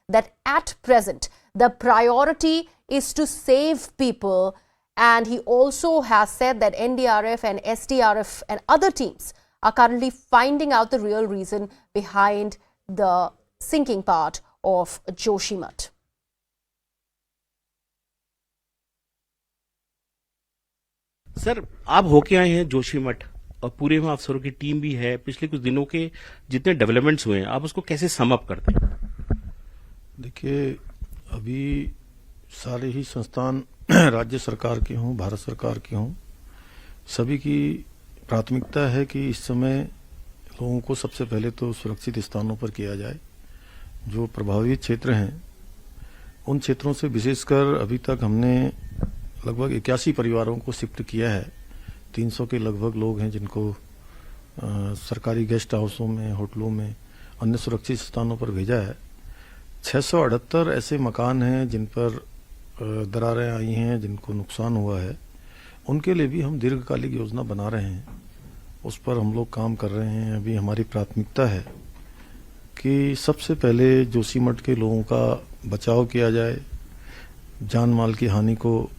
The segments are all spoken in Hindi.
that at present the priority is to save people. And he also has said that NDRF and SDRF and other teams are currently finding out the real reason behind the sinking part of Joshimath. Sir, आप होके आए हैं जोशीमठ और पूरे में अफसरों की टीम भी है। पिछले कुछ दिनों के जितने डेवलपमेंट्स हुए हैं, आप उसको कैसे सम अप करते हैं? देखिए, अभी सारे ही संस्थान राज्य सरकार के हों, भारत सरकार के हों, सभी की प्राथमिकता है कि इस समय लोगों को सबसे पहले तो सुरक्षित स्थानों पर किया जाए। जो प्रभावित क्षेत्र हैं, उन क्षेत्रों से विशेषकर अभी तक हमने लगभग 81 परिवारों को शिफ्ट किया है। 300 के लगभग लोग हैं जिनको सरकारी गेस्ट हाउसों में, होटलों में, अन्य सुरक्षित स्थानों पर भेजा है। 678 ऐसे मकान हैं जिन पर दरारें आई हैं, जिनको नुकसान हुआ है। उनके लिए भी हम दीर्घकालिक योजना बना रहे हैं, उस पर हम लोग काम कर रहे हैं। अभी हमारी प्राथमिकता है कि सबसे पहले जोशीमठ के लोगों का बचाव किया जाए, जान माल की हानि को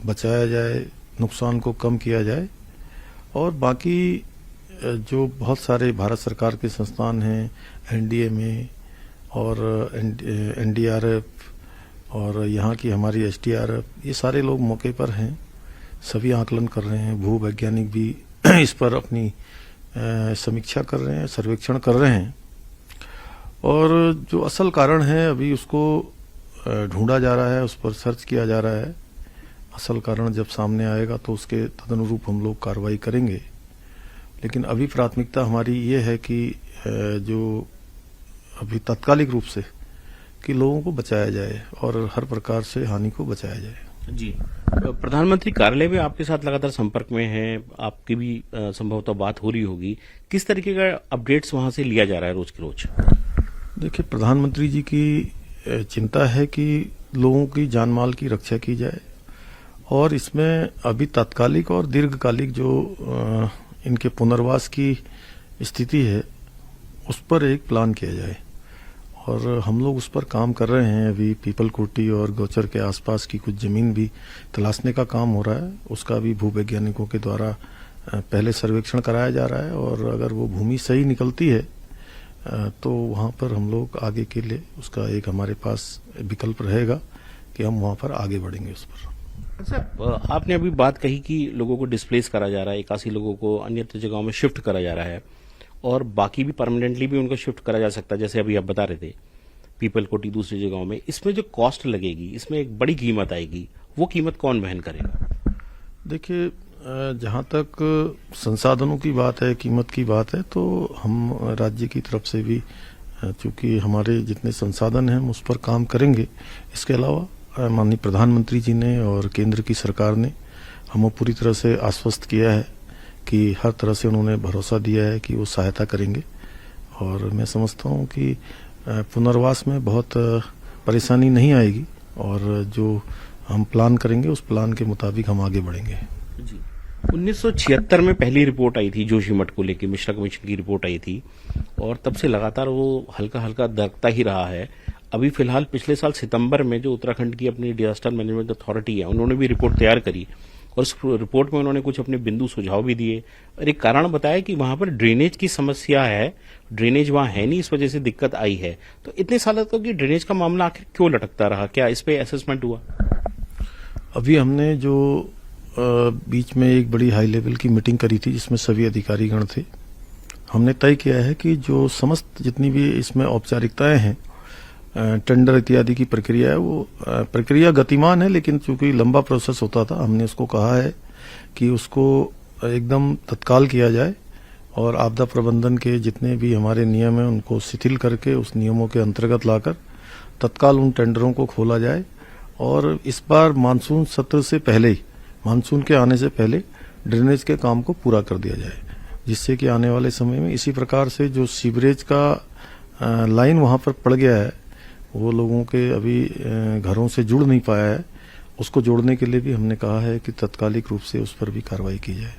बचाया जाए, नुकसान को कम किया जाए, और बाकी जो बहुत सारे भारत सरकार के संस्थान हैं, NDMA और NDRF और यहाँ की हमारी SDRF, ये सारे लोग मौके पर हैं, सभी आकलन कर रहे हैं। भू वैज्ञानिक भी इस पर अपनी समीक्षा कर रहे हैं, सर्वेक्षण कर रहे हैं, और जो असल कारण है अभी उसको ढूंढा जा रहा है, उस पर सर्च किया जा रहा है। असल कारण जब सामने आएगा तो उसके तदनुरूप हम लोग कार्रवाई करेंगे। लेकिन अभी प्राथमिकता हमारी ये है कि जो अभी तात्कालिक रूप से कि लोगों को बचाया जाए और हर प्रकार से हानि को बचाया जाए। जी, प्रधानमंत्री कार्यालय में आपके साथ लगातार संपर्क में है, आपकी भी संभवतः बात हो रही होगी। किस तरीके का अपडेट्स वहां से लिया जा रहा है रोज के रोज? देखिए, प्रधानमंत्री जी की चिंता है कि लोगों की जान माल की रक्षा की जाए, और इसमें अभी तात्कालिक और दीर्घकालिक जो इनके पुनर्वास की स्थिति है उस पर एक प्लान किया जाए, और हम लोग उस पर काम कर रहे हैं। अभी पीपल कोटी और गोचर के आसपास की कुछ जमीन भी तलाशने का काम हो रहा है, उसका भी भूवैज्ञानिकों के द्वारा पहले सर्वेक्षण कराया जा रहा है, और अगर वो भूमि सही निकलती है तो वहां पर हम लोग आगे के लिए उसका एक हमारे पास विकल्प रहेगा कि हम वहां पर आगे बढ़ेंगे उस पर। सर, आपने अभी बात कही कि लोगों को डिस्प्लेस करा जा रहा है, 81 लोगों को अन्य जगहों में शिफ्ट करा जा रहा है, और बाकी भी परमानेंटली भी उनको शिफ्ट करा जा सकता है, जैसे अभी आप बता रहे थे पीपल कोटी दूसरी जगहों में। इसमें जो कॉस्ट लगेगी, इसमें एक बड़ी कीमत आएगी, वो कीमत कौन वहन करेगा? देखिए, जहां तक संसाधनों की बात है, कीमत की बात है, तो हम राज्य की तरफ से भी चूंकि हमारे जितने संसाधन हैं हम उस पर काम करेंगे। इसके अलावा माननीय प्रधानमंत्री जी ने और केंद्र की सरकार ने हमें पूरी तरह से आश्वस्त किया है कि हर तरह से उन्होंने भरोसा दिया है कि वो सहायता करेंगे, और मैं समझता हूँ कि पुनर्वास में बहुत परेशानी नहीं आएगी, और जो हम प्लान करेंगे उस प्लान के मुताबिक हम आगे बढ़ेंगे। जी, 1976 में पहली रिपोर्ट आई थी जोशीमठ को लेकर, मिश्रा कमीशन की रिपोर्ट आई थी, और तब से लगातार वो हल्का हल्का दरकता ही रहा है। अभी फिलहाल पिछले साल सितंबर में जो उत्तराखंड की अपनी डिजास्टर मैनेजमेंट अथॉरिटी है, उन्होंने भी रिपोर्ट तैयार करी, और उस रिपोर्ट में उन्होंने कुछ अपने बिंदु सुझाव भी दिए, और एक कारण बताया कि वहां पर ड्रेनेज की समस्या है, ड्रेनेज वहां है नहीं, इस वजह से दिक्कत आई है। तो इतने सालों तक ये ड्रेनेज का मामला आखिर क्यों लटकता रहा? क्या इस पे असेसमेंट हुआ? अभी हमने जो बीच में एक बड़ी हाई लेवल की मीटिंग करी थी जिसमें सभी अधिकारीगण थे, हमने तय किया है कि जो समस्त जितनी भी इसमें औपचारिकताएं हैं, टेंडर इत्यादि की प्रक्रिया है, वो प्रक्रिया गतिमान है, लेकिन चूंकि लंबा प्रोसेस होता था, हमने उसको कहा है कि उसको एकदम तत्काल किया जाए, और आपदा प्रबंधन के जितने भी हमारे नियम हैं उनको शिथिल करके उस नियमों के अंतर्गत लाकर तत्काल उन टेंडरों को खोला जाए, और इस बार मानसून सत्र से पहले ही, मानसून के आने से पहले ड्रेनेज के काम को पूरा कर दिया जाए, जिससे कि आने वाले समय में इसी प्रकार से जो सीवरेज का लाइन वहां पर पड़ गया है, वो लोगों के अभी घरों से जुड़ नहीं पाया है, उसको जोड़ने के लिए भी हमने कहा है कि तत्कालिक रूप से उस पर भी कार्रवाई की जाए।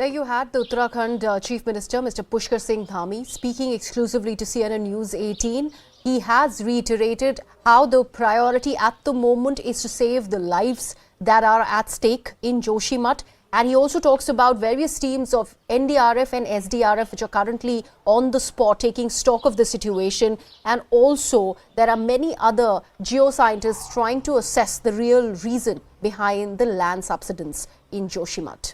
There you had the Uttarakhand Chief Minister, Mr. Pushkar Singh Dhami, speaking exclusively to CNN News 18. He has reiterated how the priority at the moment is to save the lives that are at stake in Joshimath. And he also talks about various teams of NDRF and SDRF which are currently on the spot taking stock of the situation. And also there are many other geoscientists trying to assess the real reason behind the land subsidence in Joshimath.